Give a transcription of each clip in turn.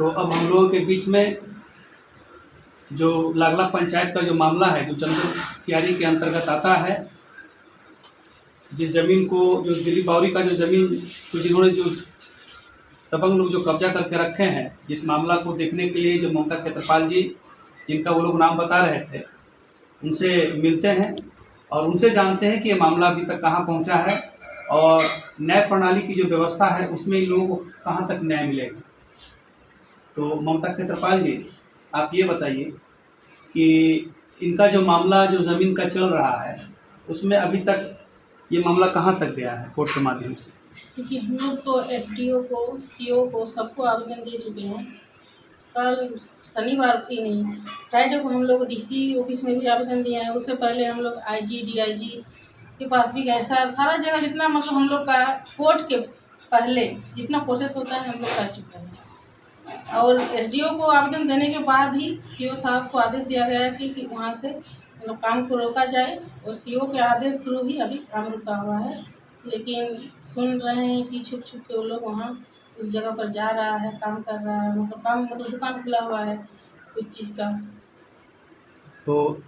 तो अब हम लोगों के बीच में जो लागला पंचायत का जो मामला है, जो चंदन कियारी के अंतर्गत आता है, जिस जमीन को जो दिलीप बावरी का जो जमीन को जिन्होंने जो दबंग लोग जो कब्जा करके रखे हैं, जिस मामला को देखने के लिए जो ममता क्षेत्रपाल जी, जिनका वो लोग नाम बता रहे थे, उनसे मिलते हैं और उनसे जानते हैं कि ये मामला अभी तक कहाँ पहुँचा है और न्याय प्रणाली की जो व्यवस्था है उसमें इन लोगों को कहाँ तक न्याय मिलेगा। तो ममता क्षेत्रपाल जी, आप ये बताइए कि इनका जो मामला जो ज़मीन का चल रहा है उसमें अभी तक ये मामला कहाँ तक गया है कोर्ट के माध्यम से? देखिए, हम लोग तो एसडीओ को, सीओ को, सबको आवेदन दे चुके हैं। कल शनिवार की नहीं, फ्राइडे को हम लोग डीसी ऑफिस में भी आवेदन दिए हैं। उससे पहले हम लोग आईजी, डीआईजी के पास भी गए। सारा जगह जितना मतलब हम लोग का कोर्ट के पहले जितना प्रोसेस होता है हम लोग कर चुके हैं। और एसडीओ को आवेदन देने के बाद ही सीओ साहब को आदेश दिया गया है कि वहाँ से मतलब काम को रोका जाए, और सीओ के आदेश थ्रू ही अभी काम रुका हुआ है। लेकिन सुन रहे हैं कि छुप छुप के वो लोग वहाँ उस जगह पर जा रहा है, काम कर रहा है, मतलब दुकान खुला हुआ है कुछ चीज़ का। तो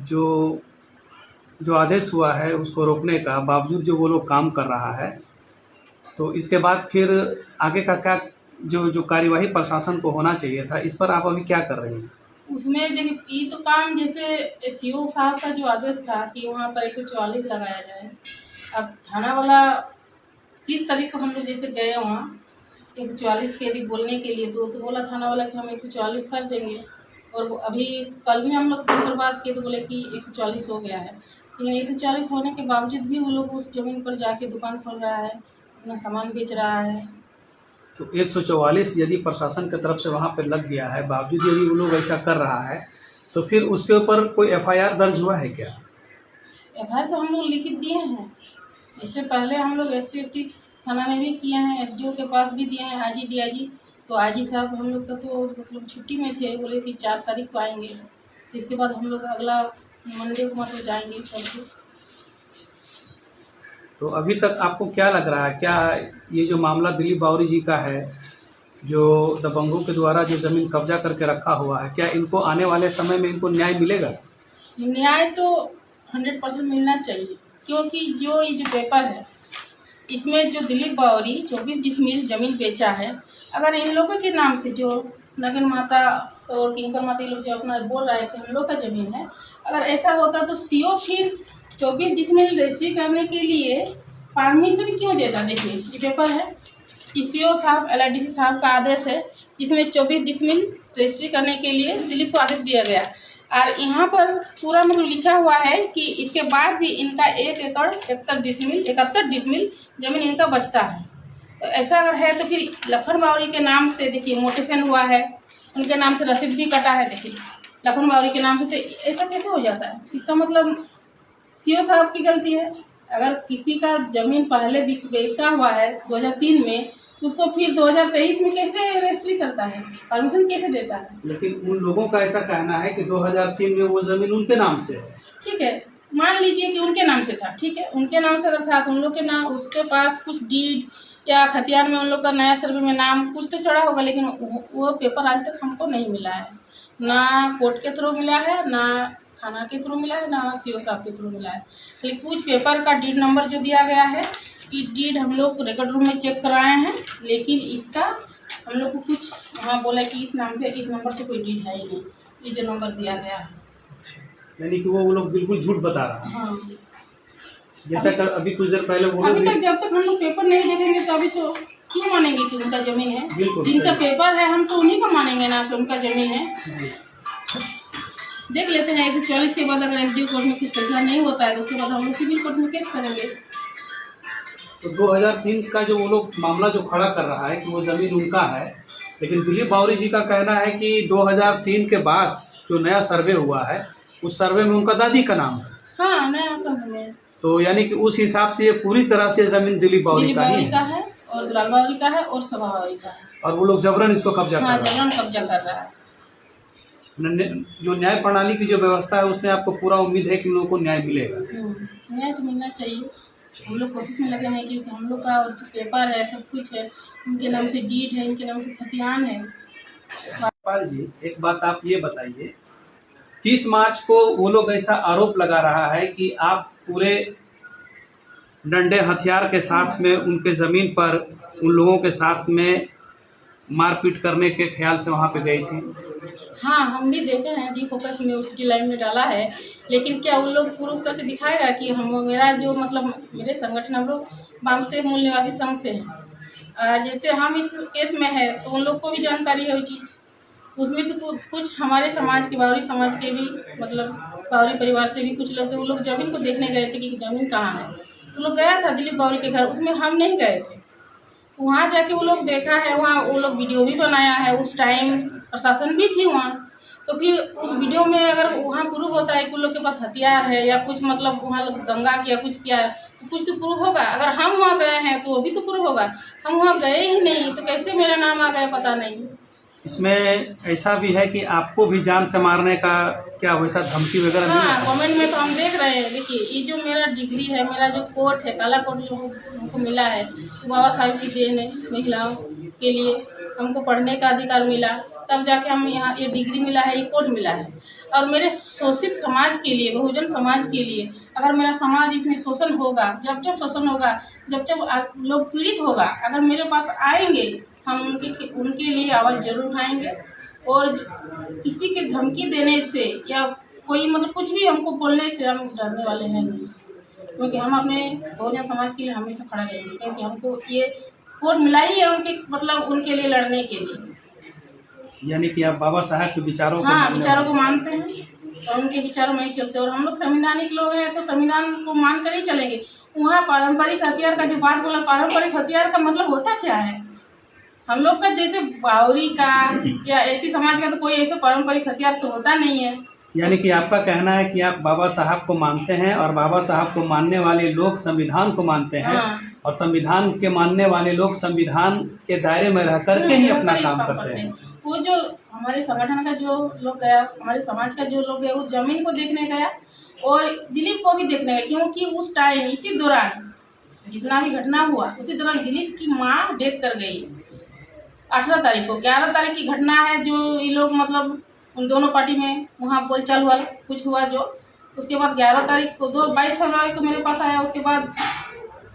जो आदेश हुआ है उसको रोकने का बावजूद जो वो लोग काम कर रहा है, तो इसके बाद फिर आगे का क्या जो कार्यवाही प्रशासन को होना चाहिए था, इस पर आप अभी क्या कर रहे हैं? उसमें देखिए, ये तो काम जैसे सीओ साहब का जो आदेश था कि वहाँ पर 144 लगाया जाए। अब थाना वाला 30 तारीख को हम लोग जैसे गए वहाँ 144 के यदि बोलने के लिए, तो बोला थाना वाला कि हम 144 कर देंगे। और वो अभी कल भी हम लोग फोन पर बात किए तो बोले कि 144 हो गया है। लेकिन 144 होने के बावजूद भी वो लोग उस जमीन पर जाके दुकान खोल रहा है, अपना सामान बेच रहा है। तो 144 यदि प्रशासन की तरफ से वहाँ पर लग गया है, बावजूद यदि वो लोग ऐसा कर रहा है, तो फिर उसके ऊपर कोई एफआईआर दर्ज हुआ है क्या? एफआईआर तो हम लोग लिखित दिए हैं। इससे पहले हम लोग SC/ST थाना में भी किए हैं, एसडीओ के पास भी दिए हैं, आईजी, डीआईजी। तो आईजी साहब हम लोग का तो मतलब छुट्टी में थे, बोले कि 4 तारीख को आएंगे। इसके बाद हम लोग अगला मंडे को मतलब जाएंगे परसों। तो अभी तक आपको क्या लग रहा है, क्या ये जो मामला दिलीप बावरी जी का है, जो दबंगों के द्वारा जो ज़मीन कब्जा करके रखा हुआ है, क्या इनको आने वाले समय में इनको न्याय मिलेगा? न्याय तो 100% मिलना चाहिए, क्योंकि ये जो पेपर है इसमें जो दिलीप बावरी 24 डिसमिल ज़मीन बेचा है, अगर इन लोगों के नाम से जो नगन माता और किंकर माता लोग जो अपना बोल रहे थे हम लोग का ज़मीन है, अगर ऐसा होता तो सीओ फिर 24 डिसमिल रजिस्ट्री करने के लिए परमिशन क्यों देता? देखिए, ये पेपर है, सीओ साहब LIDC साहब का आदेश है, इसमें 24 डिसमिल रजिस्ट्री करने के लिए दिलीप को आदेश दिया गया। और यहाँ पर पूरा मतलब लिखा हुआ है कि इसके बाद भी इनका 1 एकड़ 71 डिसमिल जमीन इनका बचता है। तो ऐसा अगर है तो फिर लखन बावरी के नाम से देखिए मोटेशन हुआ है, उनके नाम से रसीद भी कटा है। देखिए, लखन बावरी के नाम से, तो ऐसा कैसे हो जाता है? इसका मतलब सीओ साहब की गलती है। अगर किसी का ज़मीन पहले बेचा हुआ है 2003 में, तो उसको फिर 2023 में कैसे रजिस्ट्री करता है, परमिशन कैसे देता है? लेकिन उन लोगों का ऐसा कहना है कि 2003 में वो ज़मीन उनके नाम से है। ठीक है, मान लीजिए कि उनके नाम से था, ठीक है, उनके नाम से अगर था तो उन लोग के नाम, उसके पास कुछ डीड या खतियान में उन लोग का नया सर्वे में नाम कुछ तो चढ़ा होगा, लेकिन वो पेपर आज तक हमको नहीं मिला है। ना कोर्ट के थ्रू मिला है, ना थाना के थ्रू मिला है, ना सीओ साहब के थ्रू मिला है। लेकिन कुछ पेपर का डीड नंबर जो दिया गया है, ये डीड हम लोग रिकॉर्ड रूम में चेक कराए हैं, लेकिन इसका हम लोग को कुछ वहाँ बोला कि इस नाम से, इस नंबर से कोई डीड है ही नहीं, ये जो नंबर दिया गया है। यानी कि वो लोग बिल्कुल झूठ बता रहा है। हाँ, जैसा कर अभी कुछ देर पहले वो अभी तक जब तक हम लोग पेपर नहीं देखेंगे तो अभी तो क्यों मानेंगे कि उनका ज़मीन है? जिनका पेपर है हम तो उन्हीं का मानेंगे ना कि उनका ज़मीन है। देख लेते हैं 144 के बाद अगर एसडीओ कोर्ट में कुछ फैसला नहीं होता है तो उसके बाद हम लोग सिविल कोर्ट में केस करेंगे। तो 2003 का जो वो लोग मामला जो खड़ा कर रहा है कि वो ज़मीन उनका है, लेकिन दिलीप बावरी जी का कहना है कि 2003 के बाद जो नया सर्वे हुआ है उस सर्वे में उनका दादी का नाम है। हाँ, नया सर्वे में। तो यानी कि उस हिसाब से ये पूरी तरह से ज़मीन दिलीप बावरी का ही है और दुलाल बावरी का है और सभा बावरी का है, और वो लोग जबरन इसको कब्जा कर रहा है। जबरन कब्जा कर रहा है। जो न्याय प्रणाली की जो व्यवस्था है उसमें आपको पूरा उम्मीद है कि उन लोगों को न्याय मिलेगा? न्याय तो मिलना चाहिए। हम लोग कोशिश में लगे हैं कि हम लोग का जो पेपर है, सब कुछ है, उनके नाम से डीड है, इनके नाम से खतियान है, पाल जी, एक बात आप ये बताइए, 30 मार्च को वो लोग ऐसा आरोप लगा रहा है कि आप पूरे डंडे हथियार के साथ में उनके ज़मीन पर उन लोगों के साथ में मारपीट करने के ख्याल से वहाँ पे गई थी। हाँ, हम भी देखे हैं, डी फोकस में उसकी लाइन में डाला है, लेकिन क्या उन लोग प्रूव करके दिखाएगा कि हम मेरा जो मतलब मेरे संगठन हम लोग बामसे मूल निवासी संघ से हैं। जैसे हम इस केस में है तो उन लोग को भी जानकारी है वो चीज़, उसमें से कुछ हमारे समाज के बावरी समाज के भी मतलब बावरी परिवार से भी कुछ लोग थे, वो लोग ज़मीन को देखने गए थे कि ज़मीन कहाँ है। तो लोग गया था दिलीप बावरी के घर, उसमें हम नहीं गए थे। वहाँ जाके वो लोग देखा है, वहाँ वो लोग वीडियो भी बनाया है, उस टाइम प्रशासन भी थी वहाँ। तो फिर उस वीडियो में अगर वहाँ प्रूफ होता है कि उन लोग के पास हथियार है या कुछ मतलब वहाँ लोग दंगा किया कुछ किया तो कुछ तो प्रूफ होगा। अगर हम वहाँ गए हैं तो वो भी तो प्रूफ होगा। हम वहाँ गए ही नहीं तो कैसे मेरा नाम आ गया पता नहीं। इसमें ऐसा भी है कि आपको भी जान से मारने का क्या वैसा धमकी वगैरह मिला हाँ, है? कमेंट में तो हम देख रहे हैं। देखिए ये जो मेरा डिग्री है, मेरा जो कोट है, काला कोट जो हमको मिला है, बाबा साहब की देन है। महिलाओं के लिए हमको पढ़ने का अधिकार मिला, तब जाके हम यहाँ ये डिग्री मिला है, ये कोट मिला है। और मेरे शोषित समाज के लिए, बहुजन समाज के लिए, अगर मेरा समाज इसमें शोषण होगा, जब जब शोषण होगा, जब जब लोग पीड़ित होगा, अगर मेरे पास आएंगे हम उनके लिए आवाज़ जरूर उठाएंगे। और किसी के धमकी देने से या कोई मतलब कुछ भी हमको बोलने से हम डरने वाले हैं नहीं, क्योंकि हम अपने बहुजन समाज के लिए हमेशा खड़ा रहेंगे। क्योंकि हमको ये वोट मिला ही है उनके मतलब उनके लिए लड़ने के लिए। यानी कि आप बाबा साहब के विचारों हाँ, को विचारों को मानते हैं और उनके विचारों में ही चलते हैं। और हम लोग संवैधानिक लोग हैं तो संविधान को मान कर ही चलेंगे। वहाँ पारंपरिक हथियार का जो बात बोला, पारंपरिक हथियार का मतलब होता क्या है? हम लोग का जैसे बावरी का या ऐसी समाज का तो कोई ऐसा पारंपरिक हथियार तो होता नहीं है। यानी कि आपका कहना है कि आप बाबा साहब को मानते हैं और बाबा साहब को मानने वाले लोग संविधान को मानते हैं। हाँ। और संविधान के मानने वाले लोग संविधान के दायरे में रह करके ही अपना काम करते हैं। वो जो हमारे संगठन का जो लोग गया, हमारे समाज का जो लोग गया, वो जमीन को देखने गया और दिलीप को भी देखने गया, क्योंकि उस टाइम इसी दौरान जितना भी घटना हुआ उसी दौरान दिलीप की माँ डेथ कर गई 18 तारीख को। 11 तारीख की घटना है जो ये लोग मतलब उन दोनों पार्टी में वहाँ बोलचाल हुआ, कुछ हुआ जो उसके बाद 11 तारीख को 22 फरवरी को मेरे पास आया। उसके बाद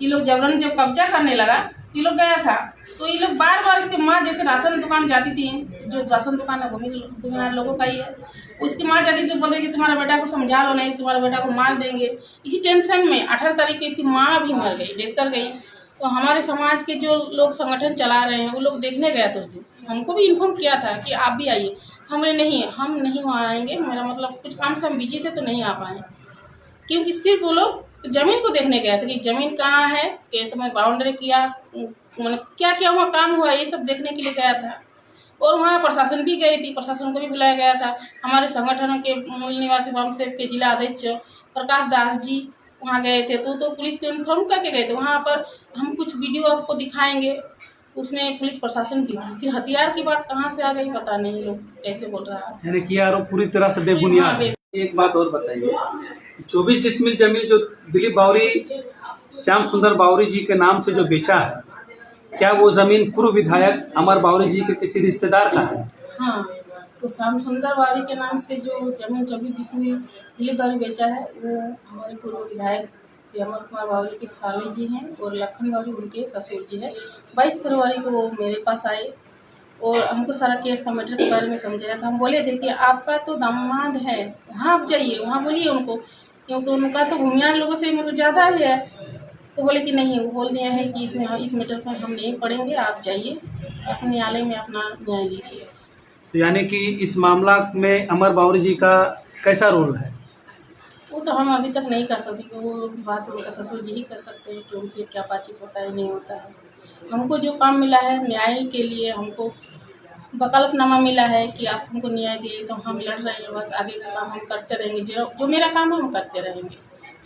ये लोग जबरन जब कब्जा करने लगा ये लोग गया था, तो ये लोग बार बार इसके माँ जैसे राशन दुकान जाती थी, जो राशन दुकान है भूमिहार लोगों का ही है, उसकी माँ जाती थी, बोलते कि तुम्हारा बेटा को समझा लो, नहीं तुम्हारे बेटा को मार देंगे। इसी टेंशन में 18 तारीख को इसकी माँ भी मर गई, डेथ कर गई। तो हमारे समाज के जो लोग संगठन चला रहे हैं वो लोग देखने गए थे, हमको भी इन्फॉर्म किया था कि आप भी आइए। हमने नहीं, हम नहीं वहाँ आएंगे, मेरा मतलब कुछ काम से हम बिजी थे तो नहीं आ पाए, क्योंकि सिर्फ वो लोग ज़मीन को देखने गए थे कि ज़मीन कहाँ है, कि तुम्हें बाउंड्री किया, मतलब क्या क्या वहाँ काम हुआ, ये सब देखने के लिए गया था। और वहाँ प्रशासन भी गई थी, प्रशासन को भी बुलाया गया था। हमारे संगठन के मूल निवासी बामसेफ के जिला अध्यक्ष प्रकाश दास जी वहाँ गए थे, तो पुलिस को इन्फॉर्म करके गए थे। वहाँ पर हम कुछ वीडियो आपको दिखाएंगे, उसमें पुलिस प्रशासन की थी। फिर हथियार की बात कहाँ से आ गई पता नहीं, लोग कैसे बोल रहा है। यानी कि आरोप पूरी तरह से बेबुनियाद है। एक बात और बताइए, 24 डिसमिल जमीन जो दिलीप बावरी श्याम सुंदर बावरी जी के नाम से जो बेचा है, क्या वो जमीन पूर्व विधायक अमर बावरी जी के किसी रिश्तेदार का है? हाँ, तो श्याम सुंदर बावरी के नाम से जो जमीन 24 डिसमिल दिलीप बावरी बेचा है वो हमारे पूर्व विधायक श्री अमर कुमार बावरी के स्वामी जी हैं और लखन बावरी उनके ससुर जी हैं। 22 फरवरी को वो मेरे पास आए और हमको सारा केस का मैटर के बारे में समझाया था। हम बोले देखिए आपका तो दामाद है, वहाँ आप जाइए, वहाँ बोलिए उनको, क्योंकि उनका तो भूमिहार लोगों से मतलब ज़्यादा ही है। तो बोले कि नहीं, वो बोल दिया है कि इसमें इस मैटर पर हम नहीं पढ़ेंगे, आप जाइए अपने न्यायालय में अपना न्याय लीजिए। तो यानी कि इस मामला में अमर बावरी जी का कैसा रोल है? वो तो हम अभी तक नहीं कर सकते, कि वो बात उनका ससुर जी ही कर सकते हैं कि उनसे क्या बातचीत होता है नहीं होता है। हमको जो काम मिला है न्याय के लिए, हमको वकालतनामा मिला है कि आप हमको न्याय दिए, तो हम लड़ रहे हैं, बस आगे का काम हम करते रहेंगे। जो मेरा काम है हम करते रहेंगे,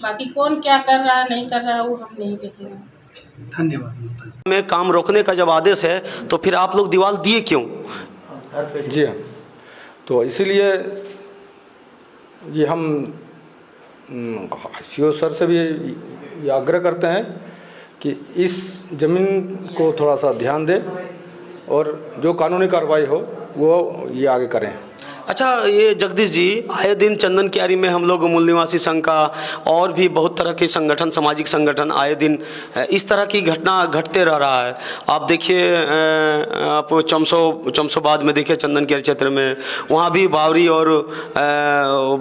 बाकी कौन क्या कर रहा है नहीं कर रहा है वो हम नहीं देखेंगे। धन्यवाद। में काम रोकने का जब आदेश है तो फिर आप लोग दीवार दिए क्यों? जी हाँ, तो इसीलिए ये हम सीओ सर से भी ये आग्रह करते हैं कि इस ज़मीन को थोड़ा सा ध्यान दें और जो कानूनी कार्रवाई हो वो ये आगे करें। अच्छा, ये जगदीश जी, आए दिन चंदन क्यारी में हम लोग मूल निवासी संघ का और भी बहुत तरह के संगठन, सामाजिक संगठन आए दिन इस तरह की घटना घटते रह रहा है। आप देखिए, आप चमसोबाद में देखिए, चंदन क्यारी क्षेत्र में, वहाँ भी बावरी और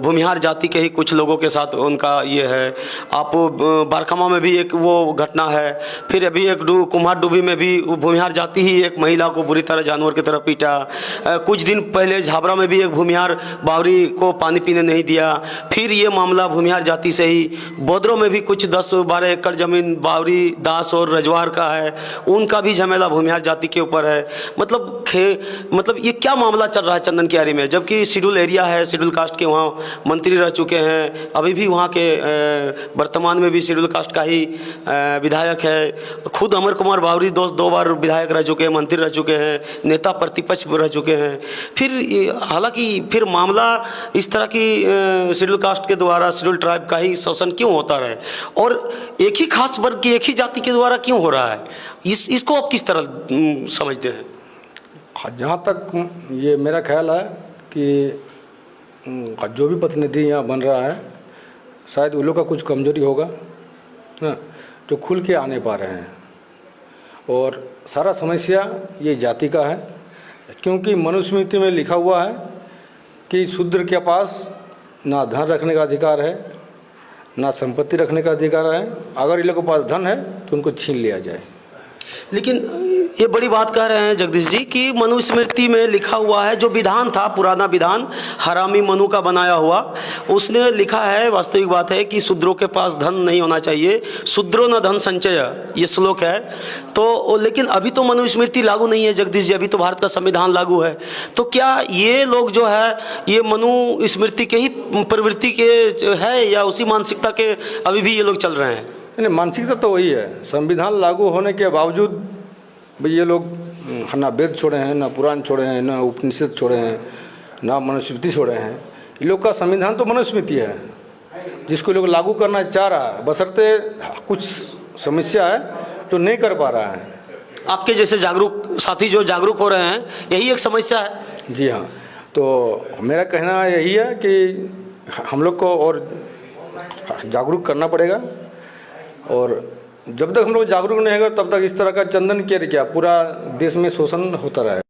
भूमिहार जाति के ही कुछ लोगों के साथ उनका ये है। आप बारखमा में भी एक वो घटना है। फिर अभी एक कुम्हार डूबी में भी भूमिहार जाति ही एक महिला को बुरी तरह जानवर की तरह पीटा। कुछ दिन पहले झाबरा में भी भूमिहार बावरी को पानी पीने नहीं दिया। फिर ये मामला भूमिहार जाति से ही बोदरो में भी कुछ 10-12 एकड़ जमीन बावरी, दास और रजवार का है, उनका भी झमेला भूमिहार जाति के ऊपर है। मतलब ये क्या मामला चल रहा है चंदन क्यारी में, जबकि शेड्यूल एरिया है, शेड्यूल कास्ट के वहाँ मंत्री रह चुके हैं, अभी भी वहाँ के वर्तमान में भी शेड्यूल कास्ट का ही विधायक है। खुद अमर कुमार बावरी 2 बार विधायक रह चुके हैं, मंत्री रह चुके हैं, नेता प्रतिपक्ष रह चुके हैं। फिर हालांकि फिर मामला इस तरह की शेड्यूल कास्ट के द्वारा, शेड्यूल ट्राइब का ही शोषण क्यों होता रहे, और एक ही खास वर्ग की, एक ही जाति के द्वारा क्यों हो रहा है, इसको आप किस तरह समझते हैं? जहाँ तक ये मेरा ख्याल है कि जो भी प्रतिनिधि यहाँ बन रहा है, शायद उन लोग का कुछ कमजोरी होगा ना, जो खुल के आने पा रहे हैं। और सारा समस्या ये जाति का है, क्योंकि मनुस्मृति में लिखा हुआ है कि शूद्र के पास ना धन रखने का अधिकार है, ना संपत्ति रखने का अधिकार है। अगर इन लोगों के पास धन है तो उनको छीन लिया जाए। लेकिन ये बड़ी बात कह रहे हैं जगदीश जी कि मनुस्मृति में लिखा हुआ है, जो विधान था, पुराना विधान हरामी मनु का बनाया हुआ, उसने लिखा है, वास्तविक बात है कि शूद्रों के पास धन नहीं होना चाहिए, शूद्रो न धन संचय, ये श्लोक है। तो लेकिन अभी तो मनुस्मृति लागू नहीं है जगदीश जी, अभी तो भारत का संविधान लागू है। तो क्या ये लोग जो है ये मनुस्मृति के ही प्रवृत्ति के है, या उसी मानसिकता के अभी भी ये लोग चल रहे हैं? नहीं, मानसिकता तो वही है। संविधान लागू होने के बावजूद भाई ये लोग ना वेद छोड़े हैं, ना पुराण छोड़े हैं, ना उपनिषद छोड़े हैं, ना मनुस्मृति छोड़े हैं। ये लोग का संविधान तो मनुस्मृति है, जिसको लोग लागू करना चाह रहा है, बशर्ते कुछ समस्या है तो नहीं कर पा रहा है। आपके जैसे जागरूक साथी जो जागरूक हो रहे हैं, यही एक समस्या है। जी हाँ, तो मेरा कहना यही है कि हम लोग को और जागरूक करना पड़ेगा, और जब तक हम लोग जागरूक नहीं होगा तब तक इस तरह का चंदन क्यारी क्या पूरा देश में शोषण होता रहेगा।